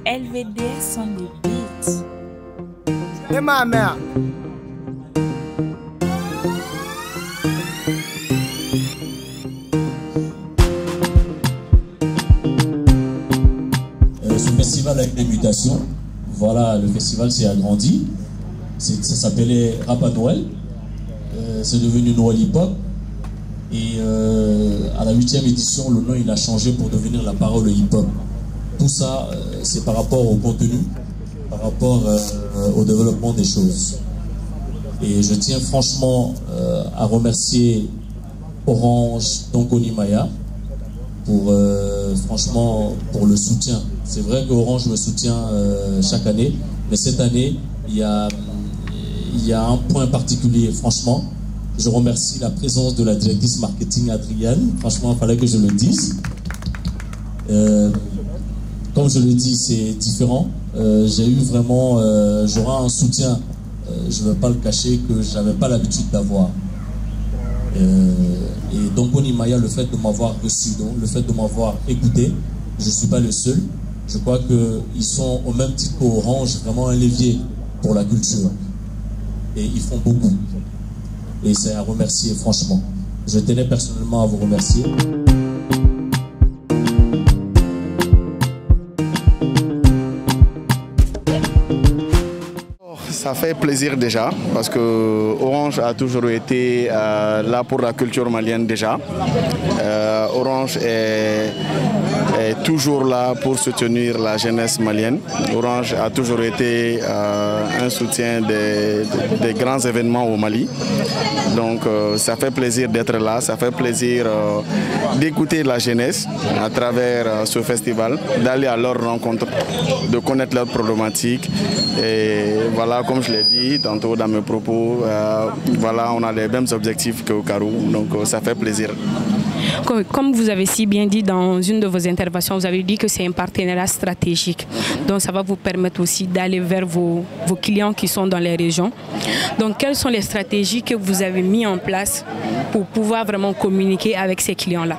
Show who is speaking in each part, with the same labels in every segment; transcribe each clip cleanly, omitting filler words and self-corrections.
Speaker 1: LVDS on the beat.
Speaker 2: Et ma mère.
Speaker 3: Ce festival a eu des mutations. Voilà, le festival s'est agrandi. Ça s'appelait Rap à Noël. C'est devenu Noël Hip Hop. Et à la 8e édition, le nom il a changé pour devenir La Parole Hip Hop. Tout ça, c'est par rapport au contenu, par rapport au développement des choses. Et je tiens franchement à remercier Orange Donkoni Maya pour franchement pour le soutien. C'est vrai que Orange me soutient chaque année, mais cette année il y a un point particulier. Franchement, je remercie la présence de la directrice marketing Adrienne. Franchement, il fallait que je le dise. Comme je le dis, c'est différent. J'ai eu vraiment, j'aurai un soutien. Je ne vais pas le cacher que je n'avais pas l'habitude d'avoir. Et donc, Maya, le fait de m'avoir reçu, donc, le fait de m'avoir écouté, je ne suis pas le seul. Je crois qu'ils sont au même titre qu'Orange, vraiment un levier pour la culture. Et ils font beaucoup. Et c'est à remercier, franchement. Je tenais personnellement à vous remercier.
Speaker 4: Ça fait plaisir déjà, parce que Orange a toujours été là pour la culture malienne déjà. Orange est toujours là pour soutenir la jeunesse malienne. Orange a toujours été un soutien des grands événements au Mali. Donc ça fait plaisir d'être là, ça fait plaisir d'écouter la jeunesse à travers ce festival, d'aller à leur rencontre, de connaître leurs problématiques. Et voilà, comme je l'ai dit tantôt dans mes propos, voilà, on a les mêmes objectifs qu'au Karou, donc ça fait plaisir.
Speaker 5: Comme vous avez si bien dit dans une de vos interventions, vous avez dit que c'est un partenariat stratégique. Donc ça va vous permettre aussi d'aller vers vos clients qui sont dans les régions. Donc quelles sont les stratégies que vous avez mises en place pour pouvoir vraiment communiquer avec ces clients-là?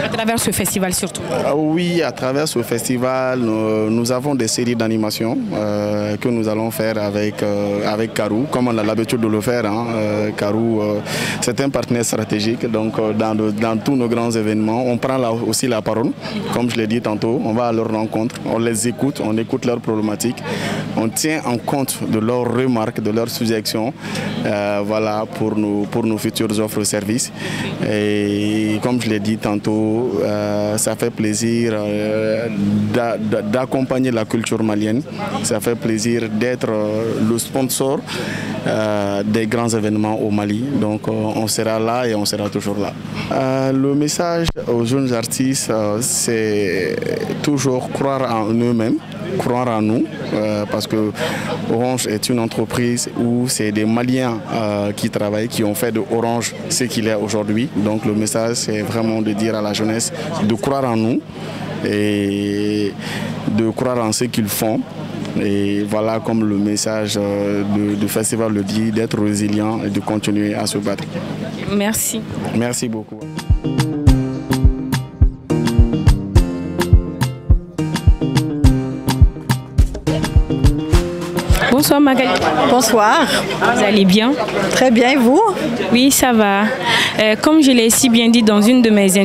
Speaker 5: À travers ce festival surtout.
Speaker 4: Oui, à travers ce festival, nous avons des séries d'animation que nous allons faire avec Karou, comme on a l'habitude de le faire. Karou, c'est un partenaire stratégique, donc dans tous nos grands événements, on prend aussi la parole. Comme je l'ai dit tantôt, on va à leur rencontre, on les écoute, on écoute leurs problématiques, on tient en compte de leurs remarques, de leurs suggestions, voilà, pour nos futures offres de services. Et comme je l'ai dit tantôt, ça fait plaisir d'accompagner la culture malienne, ça fait plaisir d'être le sponsor des grands événements au Mali. Donc on sera là et on sera toujours là. Le message aux jeunes artistes, c'est toujours croire en eux-mêmes, croire en nous, parce que Orange est une entreprise où c'est des Maliens qui travaillent, qui ont fait de Orange ce qu'il est aujourd'hui. Donc le message, c'est vraiment de dire à la jeunesse de croire en nous et de croire en ce qu'ils font. Et voilà, comme le message du festival le dit, d'être résilient et de continuer à se battre.
Speaker 5: Merci.
Speaker 4: Merci beaucoup.
Speaker 5: Bonsoir Magali.
Speaker 6: Bonsoir.
Speaker 5: Vous allez bien?
Speaker 6: Très bien, et vous?
Speaker 5: Oui, ça va. Comme je l'ai si bien dit dans une de mes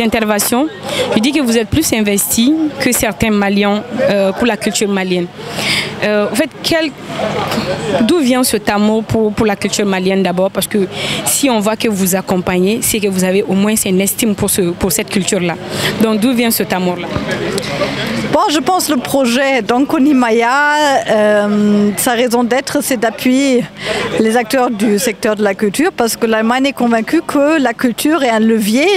Speaker 5: interventions, je dis que vous êtes plus investi que certains Maliens pour la culture malienne. En fait, d'où vient cet amour pour la culture malienne d'abord? Parce que si on voit que vous accompagnez, c'est que vous avez au moins une estime pour cette culture-là. Donc d'où vient cet amour-là?
Speaker 6: Bon, je pense que le projet Donkoni Maya, sa raison d'être, c'est d'appuyer les acteurs du secteur de la culture, parce que l'Allemagne est convaincue que la culture est un levier,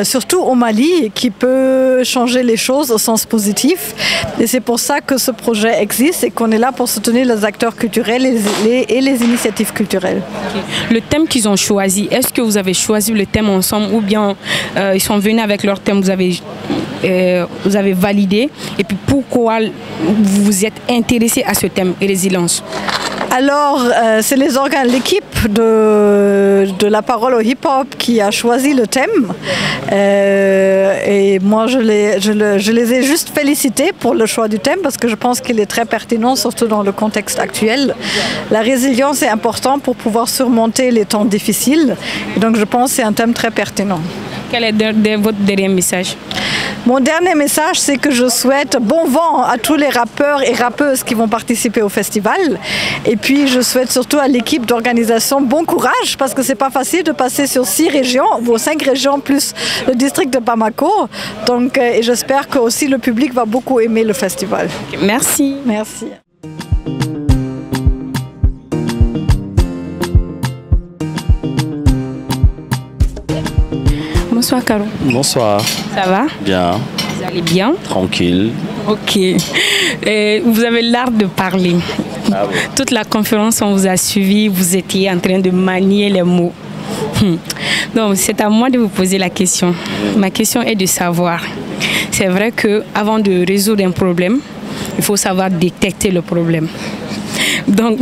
Speaker 6: surtout au Mali, qui peut changer les choses au sens positif. Et c'est pour ça que ce projet existe et qu'on est là pour soutenir les acteurs culturels et les initiatives culturelles.
Speaker 5: Okay. Le thème qu'ils ont choisi, est-ce que vous avez choisi le thème ensemble ou bien ils sont venus avec leur thème, vous avez validé, et puis pourquoi vous vous êtes intéressé à ce thème, résilience?
Speaker 6: Alors, c'est l'équipe de de la parole au hip-hop qui a choisi le thème. Et moi, je les ai juste félicités pour le choix du thème parce que je pense qu'il est très pertinent, surtout dans le contexte actuel. La résilience est importante pour pouvoir surmonter les temps difficiles. Et donc, je pense que c'est un thème très pertinent.
Speaker 5: Quel est votre dernier message?
Speaker 6: Mon dernier message, c'est que je souhaite bon vent à tous les rappeurs et rappeuses qui vont participer au festival. Et puis, je souhaite surtout à l'équipe d'organisation bon courage parce que c'est pas facile de passer sur 6 régions, ou 5 régions plus le district de Bamako. Donc, et j'espère que aussi le public va beaucoup aimer le festival.
Speaker 5: Merci.
Speaker 6: Merci.
Speaker 5: Bonsoir Caro.
Speaker 7: Bonsoir.
Speaker 5: Ça va?
Speaker 7: Bien.
Speaker 5: Vous allez bien?
Speaker 7: Tranquille.
Speaker 5: Ok. Vous avez l'art de parler.
Speaker 7: Ah oui.
Speaker 5: Toute la conférence, on vous a suivi, vous étiez en train de manier les mots. Donc, c'est à moi de vous poser la question. Ma question est de savoir, c'est vrai qu'avant de résoudre un problème, il faut savoir détecter le problème. Donc,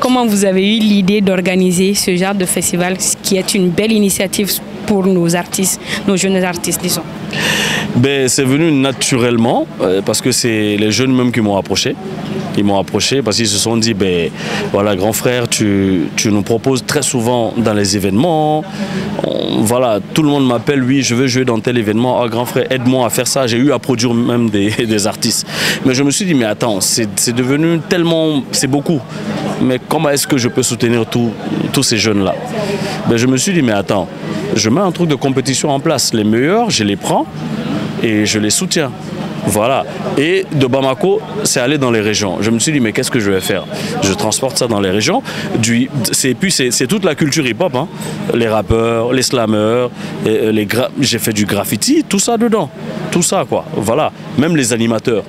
Speaker 5: comment vous avez eu l'idée d'organiser ce genre de festival qui est une belle initiative pour nos artistes, nos jeunes artistes, disons?
Speaker 7: Ben, c'est venu naturellement parce que c'est les jeunes même qui m'ont approché. Ils m'ont approché parce qu'ils se sont dit, ben voilà, grand frère, tu nous proposes très souvent dans les événements. Voilà, tout le monde m'appelle, oui, je veux jouer dans tel événement. Ah, grand frère, aide-moi à faire ça. J'ai eu à produire même des artistes. Mais je me suis dit, mais attends, c'est devenu tellement, c'est beaucoup. Mais comment est-ce que je peux soutenir tous ces jeunes-là? Ben, je me suis dit, mais attends, je mets un truc de compétition en place. Les meilleurs, je les prends et je les soutiens. Voilà. Et de Bamako, c'est aller dans les régions. Je me suis dit, mais qu'est-ce que je vais faire? Je transporte ça dans les régions. Puis c'est toute la culture hip-hop. Hein. Les rappeurs, les slammeurs, j'ai fait du graffiti, tout ça dedans. Tout ça, quoi. Voilà. Même les animateurs.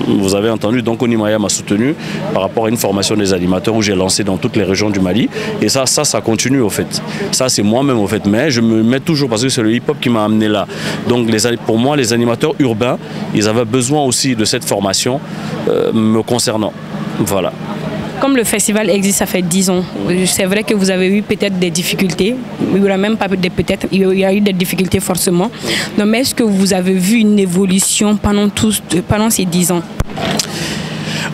Speaker 7: Vous avez entendu, donc Onimaya m'a soutenu par rapport à une formation des animateurs où j'ai lancé dans toutes les régions du Mali. Et ça continue, au fait. Ça, c'est moi-même, au fait. Mais je me mets toujours, parce que c'est le hip-hop qui m'a amené là. Donc, pour moi, les animateurs urbains, ils avaient besoin aussi de cette formation me concernant. Voilà.
Speaker 5: Comme le festival existe, ça fait 10 ans. C'est vrai que vous avez eu peut-être des difficultés. Il n'y aura même pas peut-être, il y a eu des difficultés forcément. Donc, mais est-ce que vous avez vu une évolution pendant ces 10 ans?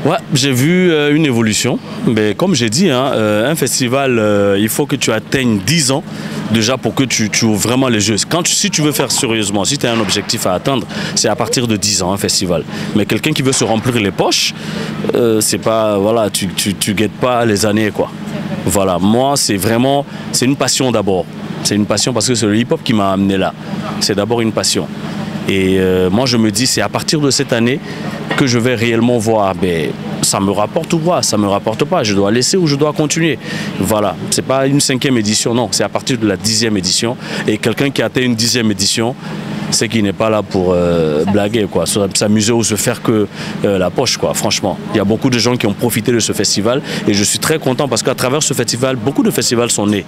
Speaker 7: Ouais, j'ai vu une évolution. Mais comme j'ai dit, hein, un festival, il faut que tu atteignes 10 ans déjà pour que tu ouvres vraiment les yeux. Si tu veux faire sérieusement, si tu as un objectif à atteindre, c'est à partir de 10 ans un festival. Mais quelqu'un qui veut se remplir les poches, c'est pas, voilà, tu guettes pas les années, quoi. Voilà, moi c'est une passion d'abord. C'est une passion parce que c'est le hip-hop qui m'a amené là. C'est d'abord une passion. Et moi je me dis, c'est à partir de cette année que je vais réellement voir, ben, ça me rapporte ou pas, ça me rapporte pas, je dois laisser ou je dois continuer. Voilà, c'est pas une 5e édition, non, c'est à partir de la 10e édition. Et quelqu'un qui a atteint une 10e édition, c'est qu'il n'est pas là pour blaguer, quoi, s'amuser ou se faire que la poche, quoi, franchement. Il y a beaucoup de gens qui ont profité de ce festival et je suis très content parce qu'à travers ce festival, beaucoup de festivals sont nés.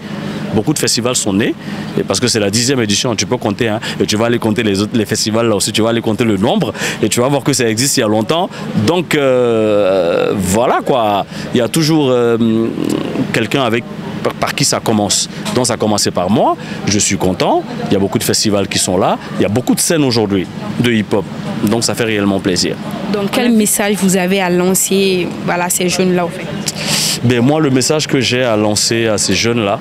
Speaker 7: Beaucoup de festivals sont nés et parce que c'est la 10e édition, tu peux compter, hein, et tu vas aller compter les festivals là aussi, tu vas aller compter le nombre et tu vas voir que ça existe il y a longtemps. Donc voilà, quoi, il y a toujours quelqu'un par qui ça commence. Donc ça a commencé par moi, je suis content, il y a beaucoup de festivals qui sont là, il y a beaucoup de scènes aujourd'hui de hip-hop, donc ça fait réellement plaisir.
Speaker 5: Donc quel message vous avez à lancer, voilà, ces jeunes-là, en fait?
Speaker 7: Ben, moi, le message que j'ai à lancer à ces jeunes-là,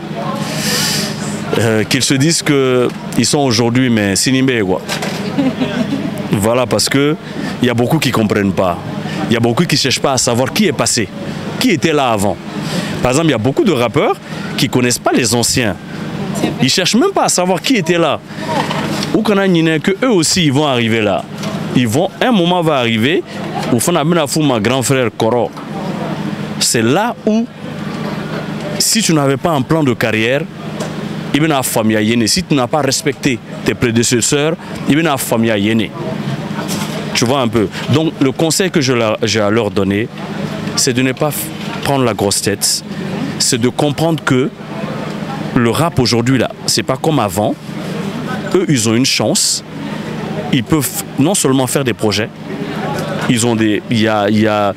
Speaker 7: qu'ils se disent qu'ils sont aujourd'hui, mais sinimé, quoi. Voilà, parce qu'il y a beaucoup qui ne comprennent pas. Il y a beaucoup qui ne cherchent pas à savoir qui est passé, qui était là avant. Par exemple, il y a beaucoup de rappeurs qui ne connaissent pas les anciens. Ils ne cherchent même pas à savoir qui était là. Ou qu'on a que eux aussi, ils vont arriver là. Un moment va arriver où mon grand frère Koro. C'est là où, si tu n'avais pas un plan de carrière, si tu n'as pas respecté tes prédécesseurs, tu vois un peu. Donc le conseil que j'ai à leur donner, c'est de ne pas prendre la grosse tête, c'est de comprendre que le rap aujourd'hui là, c'est pas comme avant. Eux, ils ont une chance, ils peuvent non seulement faire des projets, ils ont il y a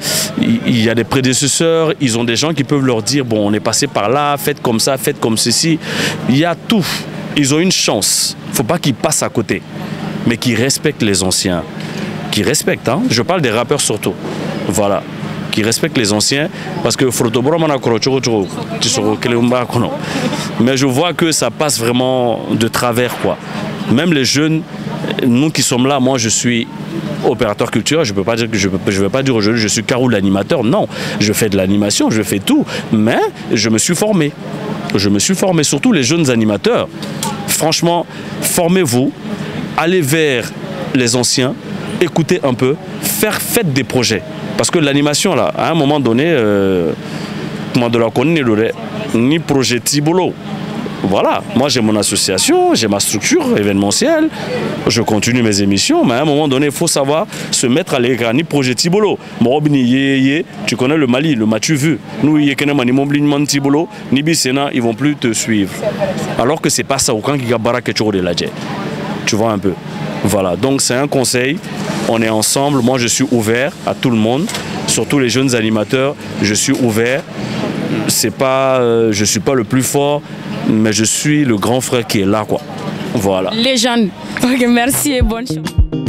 Speaker 7: des prédécesseurs, ils ont des gens qui peuvent leur dire, bon, on est passé par là, faites comme ça, faites comme ceci. Il y a tout. Ils ont une chance. Il ne faut pas qu'ils passent à côté, mais qu'ils respectent les anciens. Qui respectent, hein? Je parle des rappeurs surtout. Voilà. Qui respectent les anciens, parce que mais je vois que ça passe vraiment de travers, quoi. Même les jeunes, nous qui sommes là, moi je suis opérateur culturel, je ne peux pas dire que je vais pas dire aujourd'hui je suis Carou l'animateur, non, je fais de l'animation, je fais tout, mais je me suis formé. Je me suis formé, surtout les jeunes animateurs. Franchement, formez-vous, allez vers les anciens, écoutez un peu, faites des projets. Parce que l'animation, là, à un moment donné, ni projet Tibolo. Voilà, moi j'ai mon association, j'ai ma structure événementielle, je continue mes émissions, mais à un moment donné, il faut savoir se mettre à l'écran, ni projet Tibolo. Tu connais le Mali, le m'as-tu vu? Nous, Tibolo, ni Bissena, ils vont plus te suivre. Alors que c'est pas ça, aucun qui gabara quelque chose de la jet. Tu vois un peu. Voilà, donc c'est un conseil, on est ensemble, moi je suis ouvert à tout le monde, surtout les jeunes animateurs, je suis ouvert. C'est pas, je suis pas le plus fort, mais je suis le grand frère qui est là, quoi. Voilà.
Speaker 5: Légende. Ok, merci et bonne chance.